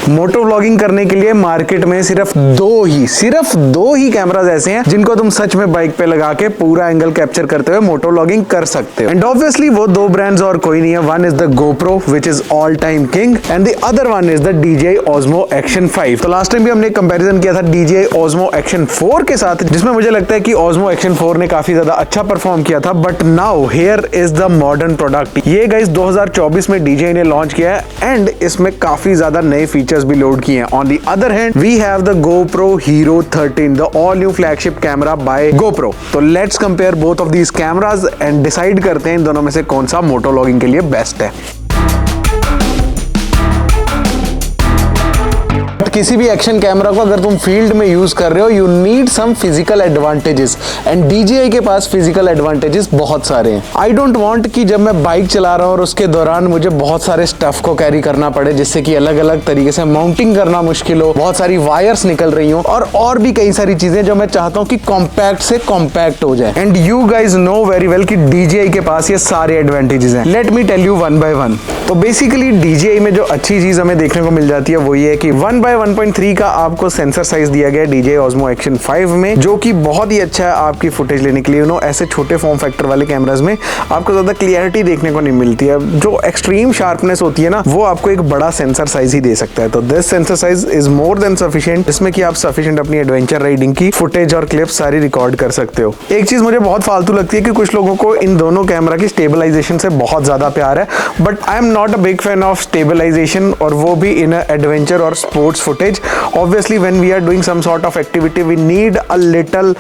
Moto vlogging करने के लिए मार्केट में सिर्फ दो ही कैमरास ऐसे हैं जिनको तुम सच में बाइक पे लगा के पूरा एंगल कैप्चर करते हुए मोटो व्लॉगिंग कर सकते हो। एंड ऑब्वियसली वो दो ब्रांड्स और कोई नहीं है। One is the GoPro which is all time king and the other one is the DJI Osmo Action 5। तो लास्ट टाइम भी हमने कंपैरिजन किया था DJI Osmo Action 4 के साथ, जिसमें मुझे लगता है कि Osmo Action 4 ने काफी ज्यादा अच्छा परफॉर्म किया था। But now here is the modern product. ये गाइस 2024 में DJI ने लॉन्च किया है एंड इसमें काफी ज्यादा नए फीचर्स भी लोड किए हैं। On the other hand we have the GoPro Hero 13, the all new flagship camera by GoPro। तो let's compare both of these cameras and decide करते हैं इन दोनों में से कौन सा मोटो व्लॉगिंग के लिए बेस्ट है। किसी भी एक्शन कैमरा को अगर तुम फील्ड में यूज कर रहे हो, you need some physical advantages and DJI के पास फिजिकल एडवांटेजेस बहुत सारे हैं। आई डोंट वांट कि जब मैं बाइक चला रहा हूँ और उसके दौरान मुझे बहुत सारे स्टफ को कैरी करना पड़े, जिससे कि अलग अलग तरीके से माउंटिंग करना मुश्किल हो, बहुत सारी वायर्स निकल रही हो और भी कई सारी चीजें जो मैं चाहता हूँ कि कॉम्पैक्ट से कॉम्पैक्ट हो जाए। And you guys know very well कि DJI के पास ये सारे एडवांटेजेस हैं। Let me tell you one by one. तो बेसिकली DJI में जो अच्छी चीज हमें देखने को मिल जाती है वो ये है कि 1/1.3 का आपको सेंसर साइज दिया गया है DJI Osmo Action 5 में, जो कि बहुत ही अच्छा है आपकी फुटेज लेने के लिए। यू नो, ऐसे छोटे फॉर्म फैक्टर वाले कैमरास में आपको ज्यादा क्लियरिटी देखने को नहीं मिलती है। जो एक्सट्रीम शार्पनेस होती है ना, वो आपको एक बड़ा सेंसर साइज ही दे सकता है। तो this sensor size is more than sufficient, जिसमें कि आप सफिशिएंट अपनी एडवेंचर राइडिंग की फुटेज और क्लिप्स सारी रिकॉर्ड कर सकते हो। एक चीज मुझे बहुत फालतू लगती है कि कुछ लोगों को इन दोनों कैमरा की स्टेबलाइजेशन से बहुत ज्यादा प्यार है, but I am not a big fan of stabilization, और वो भी इन एडवेंचर और sports footage. Obviously when we are doing some sort of activity we need a little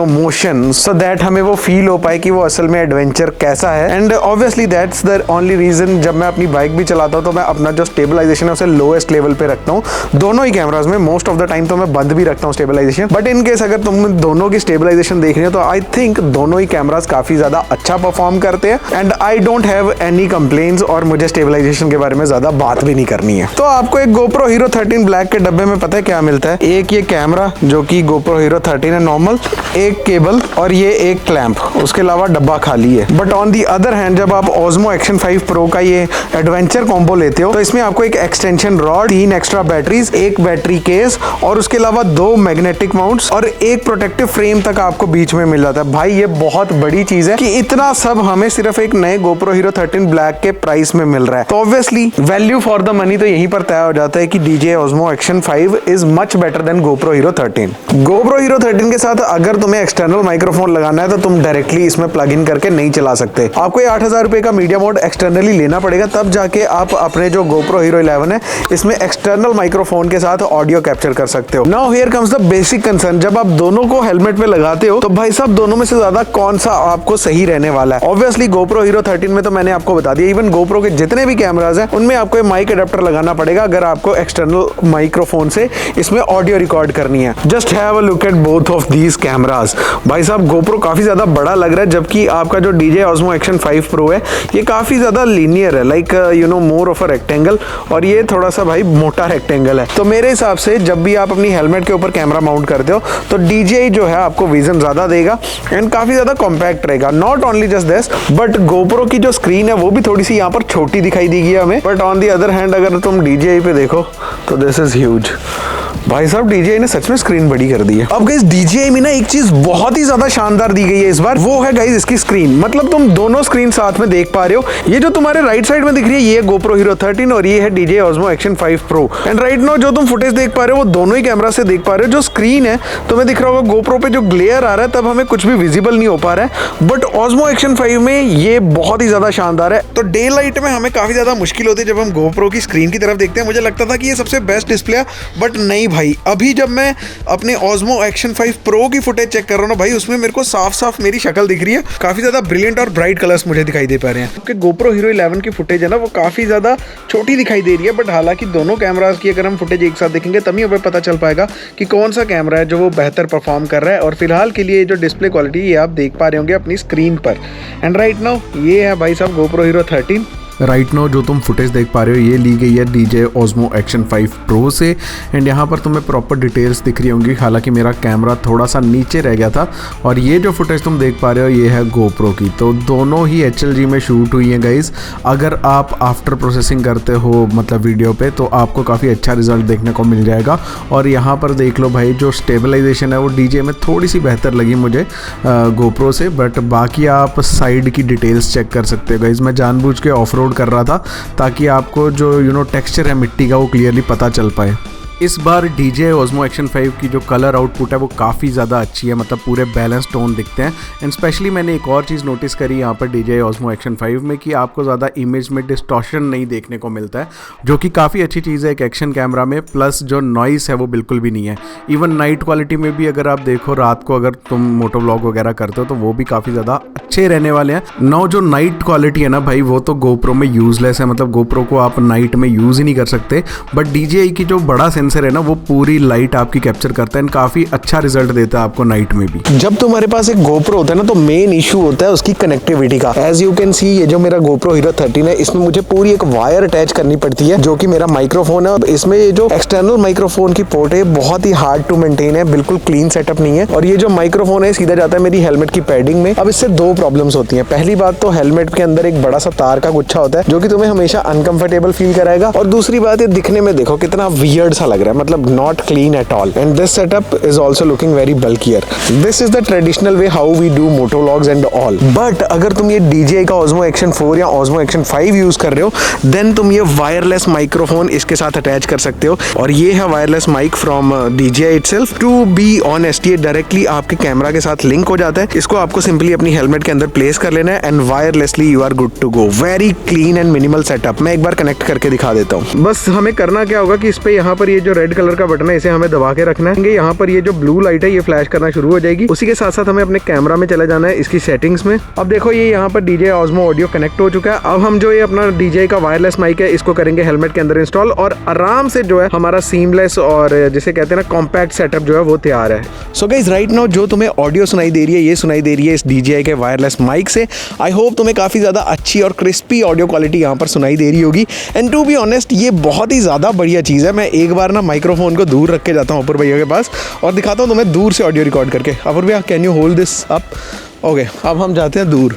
motion so that हमें वो फील हो पाए कि वो असल में एडवेंचर कैसा है। And obviously that's the only reason जब मैं अपनी बाइक भी चलाता हूँ तो मैं अपना जो स्टेबलाइजेशन है उसे लोएस्ट लेवल पे रखता हूँ दोनों ही कैमराज में। मोस्ट ऑफ द टाइम तो मैं बंद भी रखता हूँ स्टेबलाइजेशन, बट इन केस अगर तुम दोनों की स्टेबलाइजेशन देख रहे हो तो आई थिंक दोनों ही कैमराज काफी ज्यादा अच्छा परफॉर्म करते हैं and I don't have any complaints, और मुझे स्टेबलाइजेशन के बारे में ज्यादा बात भी नहीं करनी है। तो आपको एक GoPro Hero 13 ब्लैक के डब्बे में पता है क्या मिलता है? एक ये कैमरा जो कि GoPro Hero 13 है नॉर्मल, एक केबल और ये एक क्लैंप, उसके अलावा डब्बा खाली है। But on the other hand जब आप Osmo Action 5 Pro का ये एडवेंचर कॉम्बो लेते हो तो इसमें आपको एक एक्सटेंशन रॉड, 3 एक्स्ट्रा बैटरीज, एक बैटरी केस और उसके अलावा 2 मैग्नेटिक माउंट्स और एक प्रोटेक्टिव फ्रेम तक आपको बीच में मिल जाता है। भाई ये बहुत बड़ी चीज है कि इतना सब हमें सिर्फ एक नए GoPro Hero 13 ब्लैक के प्राइस में मिल रहा है। तो obviously value for the money तो यहीं पर तय हो जाता है कि DJI Osmo Action 5 is much better than GoPro Hero 13। GoPro Hero 13 के साथ अगर तुम्हें एक्सटर्नल माइक्रोफोन लगाना है तो तुम डायरेक्टली इसमें प्लग इन करके नहीं चला सकते। आपको 8,000 रुपए का मीडिया मोड एक्सटर्नली लेना पड़ेगा, तब जाके आप अपने जो GoPro Hero 11 है इसमें एक्सटर्नल माइक्रोफोन के साथ ऑडियो कैप्चर कर सकते हो। Now here comes the basic concern. जब आप दोनों को हेलमेट में लगाते हो तो भाई साहब दोनों में से ज्यादा कौन सा आपको सही रहने वाला है? ऑब्वियसली GoPro Hero 13 में तो मैंने आपको बता दिया, इवन GoPro के जितने भी कैमराज हैं उनमें आपको माइक अडेप्टर लगाना पड़ेगा अगर आपको एक्सटर्नल माइक्रोफोन से इसमें ऑडियो रिकॉर्ड करनी है। Just have a look at both of these cameras. भाई साहब GoPro काफी ज्यादा बड़ा लग रहा है, जबकि आपका जो DJI Osmo Action 5 Pro है ये काफी ज्यादा लीनियर है, like more of a rectangle, और ये थोड़ा सा भाई मोटा रेक्टेंगल है। तो मेरे हिसाब से जब भी आप अपनी हेलमेट के ऊपर कैमरा माउंट करते हो तो DJI जो है आपको विजन ज्यादा देगा एंड काफी ज्यादा कॉम्पैक्ट रहेगा। Not only just this, but GoPro की जो स्क्रीन है वो भी थोड़ी सी यहाँ पर छोटी दिखाई देगी हमें, but on the other hand अगर तुम DJI पे देखो तो दिस इज ह्यूज। भाई साहब DJI ने सच में स्क्रीन बड़ी कर दी है। अब गाइस DJI में ना एक चीज बहुत ही ज्यादा शानदार दी गई है इस बार, वो है गाइस इसकी स्क्रीन। मतलब तुम दोनों स्क्रीन साथ में देख पा रहे हो। ये जो तुम्हारे राइट साइड में दिख रही है ये GoPro Hero 13 और ये है DJI Osmo Action 5 Pro। And right now जो तुम फुटेज देख पा रहे हो वो दोनों ही कैमरा से देख पा रहे हो। जो स्क्रीन है तुम्हें दिख रहा होगा GoPro पे जो ग्लेयर आ रहा है तब हमें कुछ भी विजिबल नहीं हो पा रहा है, बट Osmo Action 5 में ये बहुत ही ज्यादा शानदार है। तो डे लाइट में हमें काफी ज्यादा मुश्किल होती है जब हम GoPro की स्क्रीन की तरफ देखते हैं। मुझे लगता था कि ये सबसे बेस्ट डिस्प्ले है, बट नहीं भाई, अभी जब मैं अपने Osmo Action 5 Pro की फुटेज चेक कर रहा हूँ ना भाई, उसमें मेरे को साफ साफ मेरी शक्ल दिख रही है। काफी ज्यादा ब्रिलियंट और ब्राइट कलर्स मुझे दिखाई दे पा रहे हैं। क्योंकि GoPro Hero 11 की फुटेज है ना वो काफी ज्यादा छोटी दिखाई दे रही है, बट हालांकि दोनों कैमरास की अगर हम फुटेज एक साथ देखेंगे तभी हमें पता चल पाएगा कि कौन सा कैमरा है जो वो बेहतर परफॉर्म कर रहा है। और फिलहाल के लिए जो डिस्प्ले क्वालिटी ये आप देख पा रहे होंगे अपनी स्क्रीन पर। एंड राइट नाउ ये है भाई साहब GoPro Hero 13 राइट नाउ जो तुम फुटेज देख पा रहे हो ये ली गई है DJI Osmo Action 5 Pro से एंड यहाँ पर तुम्हें प्रॉपर डिटेल्स दिख रही होंगी, हालांकि मेरा कैमरा थोड़ा सा नीचे रह गया था। और ये जो फुटेज तुम देख पा रहे हो ये है GoPro की, तो दोनों ही HLG में शूट हुई हैं गाइज। अगर आप आफ्टर प्रोसेसिंग करते हो मतलब वीडियो पे तो आपको काफ़ी अच्छा रिजल्ट देखने को मिल जाएगा। और यहाँ पर देख लो भाई जो स्टेबलाइजेशन है वो DJI में थोड़ी सी बेहतर लगी मुझे GoPro से, बट बाकी आप साइड की डिटेल्स चेक कर सकते हो गाइज। मैं जानबूझ के ऑफ रोड कर रहा था ताकि आपको जो टेक्सचर है मिट्टी का वो क्लियरली पता चल पाए। इस बार DJI Osmo Action 5 की जो कलर आउटपुट है वो काफ़ी ज़्यादा अच्छी है, मतलब पूरे बैलेंस टोन दिखते हैं। एंड स्पेशली मैंने एक और चीज़ नोटिस करी यहाँ पर DJI Osmo Action 5 में कि आपको ज़्यादा इमेज में डिस्टॉर्शन नहीं देखने को मिलता है, जो कि काफ़ी अच्छी चीज़ है एक एक्शन कैमरा में। प्लस जो नॉइस है वो बिल्कुल भी नहीं है। इवन नाइट क्वालिटी में भी अगर आप देखो, रात को अगर तुम मोटो व्लॉग वगैरह करते हो तो वो भी काफ़ी ज़्यादा अच्छे रहने वाले हैं। नाउ जो नाइट क्वालिटी है ना भाई वो तो GoPro में यूजलेस है, मतलब GoPro को आप नाइट में यूज़ ही नहीं कर सकते। बट DJI की जो बड़ा सेंसर है ना वो पूरी लाइट आपकी कैप्चर करता है एंड काफी अच्छा रिजल्ट देता है आपको नाइट में भी। जब तुम्हारे पास एक GoPro होता है ना तो मेन इशू होता है उसकी कनेक्टिविटी का। एज यू कैन सी ये जो मेरा GoPro Hero 13 है इसमें मुझे पूरी एक वायर अटैच करनी पड़ती है जो कि मेरा माइक्रोफोन है। इसमें ये जो एक्सटर्नल माइक्रोफोन की पोर्ट है बहुत ही हार्ड टू मेंटेन है, बिल्कुल क्लीन सेटअप नहीं है। और ये जो माइक्रोफोन है सीधा जाता है मेरी हेलमेट की पैडिंग में। अब इससे दो प्रॉब्लम्स होती है। पहली बात तो हेलमेट के अंदर एक बड़ा सा तार का गुच्छा होता है जो कि तुम्हें हमेशा अनकंफर्टेबल फील कराएगा। और दूसरी बात ये दिखने में देखो कितना वियर्ड सा लग रहा है, मतलब not clean at all. And this setup is also looking very bulkier. This is the traditional way how we do moto vlogs and all. But अगर तुम ये DJI का Osmo Action 4 या Osmo Action 5 यूज कर रहे हो then तुम ये वायरलेस माइक्रोफोन इसके साथ अटैच कर सकते हो। और ये है wireless mike from DJI itself. To be honest ये डायरेक्टली आपके कैमरा के साथ लिंक हो जाता है। इसको आपको सिंपली अपनी हेलमेट के अंदर प्लेस कर लेना है and wirelessly you are good to go. Very clean and minimal setup. मैं एक बार कनेक्ट करके दिखा देता हूँ। बस हमें करना क्या होगा कि इस पे यहाँ पर ये जो रेड कलर का बटन है इसे हमें दबा के रखना है। यहाँ पर ये जो ब्लू लाइट है ये फ्लैश करना शुरू हो जाएगी। उसी के साथ साथ हमें अपने कैमरा में चले जाना है इसकी सेटिंग्स में। अब देखो ये यहाँ पर DJI Osmo ऑडियो कनेक्ट हो चुका है। अब हम जो ये अपना DJI का वायरलेस माइक है इसको करेंगे हेलमेट के अंदर इंस्टॉल और आराम से जो है हमारा सीमलेस और जिसे कहते हैं ना कॉम्पैक्ट सेटअप जो है वो तैयार है। सो गाइस राइट नाउ जो तुम्हें ऑडियो सुनाई दे रही है ये सुनाई दे रही है इस DJI के वायरलेस माइक से। आई होप तुम्हें काफी ज्यादा अच्छी और क्रिस्पी ऑडियो क्वालिटी यहाँ पर सुनाई दे रही होगी। एंड टू बी ऑनेस्ट ये बहुत ही ज्यादा बढ़िया चीज है। मैं एक बार ना माइक्रोफोन को दूर रख के जाता हूँ अपूर भैया के पास और दिखाता हूँ तुम्हें दूर से ऑडियो रिकॉर्ड करके। अपूर भैया can you hold this up? Okay अब हम जाते हैं दूर।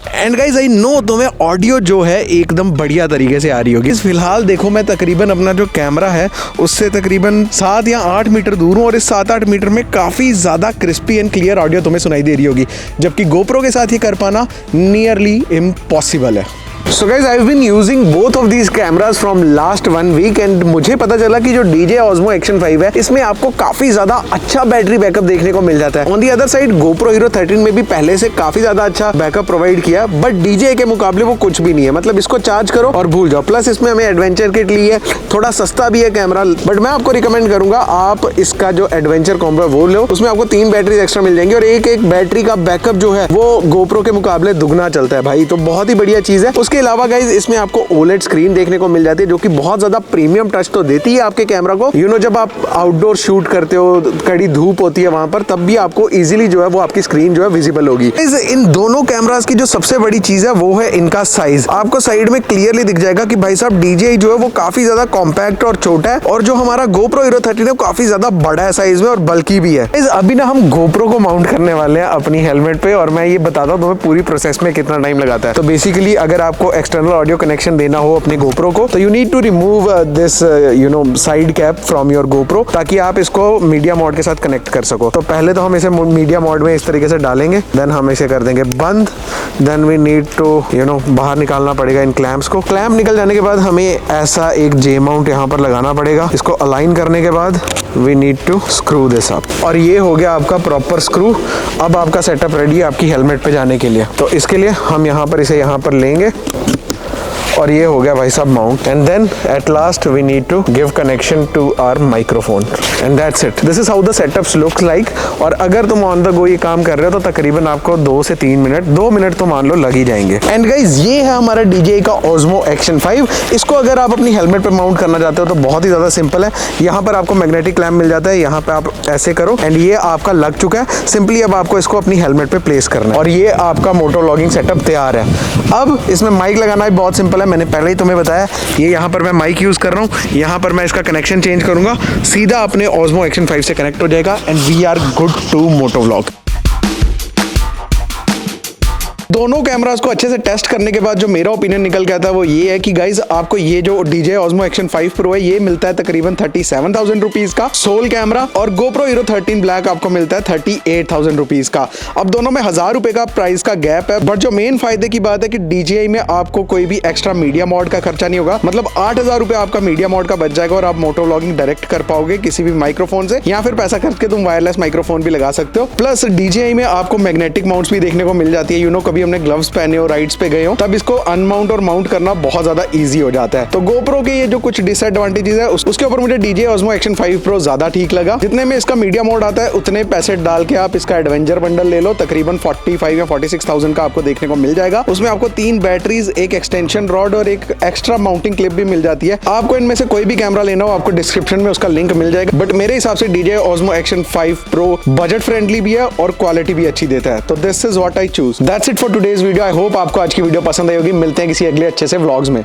एंड गाइज आई नो तुम्हें ऑडियो जो है एकदम बढ़िया तरीके से आ रही होगी। फिलहाल देखो मैं तकरीबन अपना जो कैमरा है उससे तकरीबन 7 या 8 मीटर दूर हूँ और इस 7-8 मीटर में काफ़ी ज़्यादा क्रिस्पी एंड क्लियर ऑडियो तुम्हें सुनाई दे रही होगी, जबकि GoPro के साथ ये कर पाना नियरली इम्पॉसिबल है। So guys, I've been using both of these cameras from last 1 week and मुझे पता चला कि जो DJI Osmo Action 5 है इसमें आपको काफी ज्यादा अच्छा बैटरी बैकअप देखने को मिल जाता है। On the other side GoPro Hero 13 में भी पहले से काफी ज्यादा अच्छा बैकअप प्रोवाइड किया, बट DJI के मुकाबले वो कुछ भी नहीं है। मतलब इसको चार्ज करो और भूल जाओ। प्लस इसमें हमें एडवेंचर किट ली है, थोड़ा सस्ता भी है कैमरा, बट मैं आपको रिकमेंड करूंगा आप इसका जो एडवेंचर कॉम्बो वो लो। उसमें आपको 3 बैटरी एक्स्ट्रा मिल जाएंगी और एक बैटरी का बैकअप जो है वो GoPro के मुकाबले दुगना चलता है भाई, तो बहुत ही बढ़िया चीज है। उसके अलावा गाइज इसमें आपको OLED स्क्रीन देखने को मिल जाती है जो कि बहुत ज्यादा प्रीमियम टच तो देती है आपके कैमरा को। यू नो जब आप आउटडोर शूट करते हो, कड़ी धूप होती है वहां पर, तब भी आपको इजीली जो है वो आपकी स्क्रीन जो है विजिबल होगी। इन दोनों कैमरास की जो सबसे बड़ी चीज है वो है इनका साइज। आपको साइड में क्लियरली दिख जाएगा कि भाई साहब DJI जो है वो काफी ज्यादा कॉम्पैक्ट और छोटा है और जो हमारा GoPro Hero 13 है काफी ज्यादा बड़ा है साइज में और बल्कि भी है। अभी ना हम GoPro को माउंट करने वाले हैं अपनी हेलमेट पे और मैं ये बताता हूँ तुम्हें पूरी प्रोसेस में कितना टाइम लगाता है। तो बेसिकली अगर आपको एक्सटर्नल ऑडियो कनेक्शन देना हो अपने GoPro को तो you need to remove this side cap from your GoPro ताकि आप इसको मीडिया मोड के साथ कनेक्ट कर सको। तो पहले तो हम इसे मीडिया मोड में इस तरीके से डालेंगे, देन हम इसे कर देंगे बंद। देन वी नीड टू बाहर निकालना पड़ेगा इन क्लैंप्स को। क्लैंप निकल जाने के बाद हमें ऐसा एक J माउंट यहाँ पर लगाना पड़ेगा। इसको अलाइन करने के बाद we need to screw this up और ये हो गया आपका प्रॉपर स्क्रू। अब आपका सेटअप रेडी है आपकी हेलमेट पे जाने के लिए। तो इसके लिए हम यहाँ पर इसे यहाँ पर लेंगे और ये हो गया भाई साहब mount, and then at last we need to give connection to our microphone, and that's it. This is how the setups looks like. और अगर तुम ऑन द गो ये काम कर रहे हो तो तकरीबन आपको 2 से 3 मिनट, 2 मिनट तो मान लो लग ही जाएंगे। एंड गाइज ये है हमारा DJI का Osmo Action 5। इसको अगर आप अपनी हेलमेट पे माउंट करना चाहते हो तो बहुत ही ज्यादा सिंपल है। यहाँ पर आपको मैग्नेटिक लैम्प मिल जाता है, यहाँ पे आप ऐसे करो एंड ये आपका लग चुका है। सिंपली अब आपको इसको अपनी हेलमेट पे प्लेस करना है और ये आपका मोटो व्लॉगिंग सेटअप तैयार है। अब इसमें माइक लगाना भी बहुत सिंपल है, मैंने पहले ही तुम्हें बताया। ये यहाँ पर मैं माइक यूज कर रहा हूँ, यहाँ पर मैं इसका कनेक्शन चेंज करूंगा, सीधा अपने Osmo Action 5 से कनेक्ट हो जाएगा and we are good to moto vlog. दोनों कैमरास को अच्छे से टेस्ट करने के बाद जो मेरा ओपिनियन निकल गया था वो ये है कि गाइज आपको ये जो DJI Osmo Action 5 Pro है ये मिलता है तकरीबन 37,000 रुपीज का सोल कैमरा, और GoPro Hero 13 Black आपको मिलता है 38,000 रुपीज का। अब दोनों में 1000 रुपए का प्राइस का गैप है, बट जो मेन फायदे की बात है कि DJI में आपको कोई भी एक्स्ट्रा मीडिया मोड का खर्चा नहीं होगा। मतलब 8,000 रुपए आपका मीडिया मोड का बच जाएगा और आप मोटो व्लॉगिंग डायरेक्ट कर पाओगे किसी भी माइक्रोफोन से, या फिर पैसा खर्च के तुम वायरलेस माइक्रोफोन भी लगा सकते हो। प्लस DJI में आपको मैग्नेटिक माउंट्स भी देखने को मिल जाती है। कभी हमने ग्लव्स पहने हो, राइड्स पे गए हो, तब इसको अनमाउंट और माउंट करना बहुत ज्यादा इजी हो जाता है। तो GoPro के ये जो कुछ डिसएडवांटेजेस है उसके ऊपर मुझे DJI Osmo Action 5 Pro ज्यादा ठीक लगा। जितने में इसका मीडिया मोड आता है उतने पैसे डाल के आप इसका एडवेंचर बंडल ले लो, तकरीबन 45 या 46,000 का आपको देखने को मिल जाएगा। उसमें आपको 3 बैटरीज, एक एक्सटेंशन रॉड और एक एक्स्ट्रा माउंटिंग क्लिप भी मिल जाती है। आपको इनमें से कोई भी कैमरा लेना हो आपको डिस्क्रिप्शन में उसका लिंक मिल जाएगा, बट मेरे हिसाब से DJI Osmo Action 5 Pro budget friendly भी है और क्वालिटी भी अच्छी देता है। तो this is what I choose. That's it for today's video. I hope आपको आज की वीडियो पसंद आई होगी। मिलते हैं किसी अगले अच्छे से व्लॉग्स में।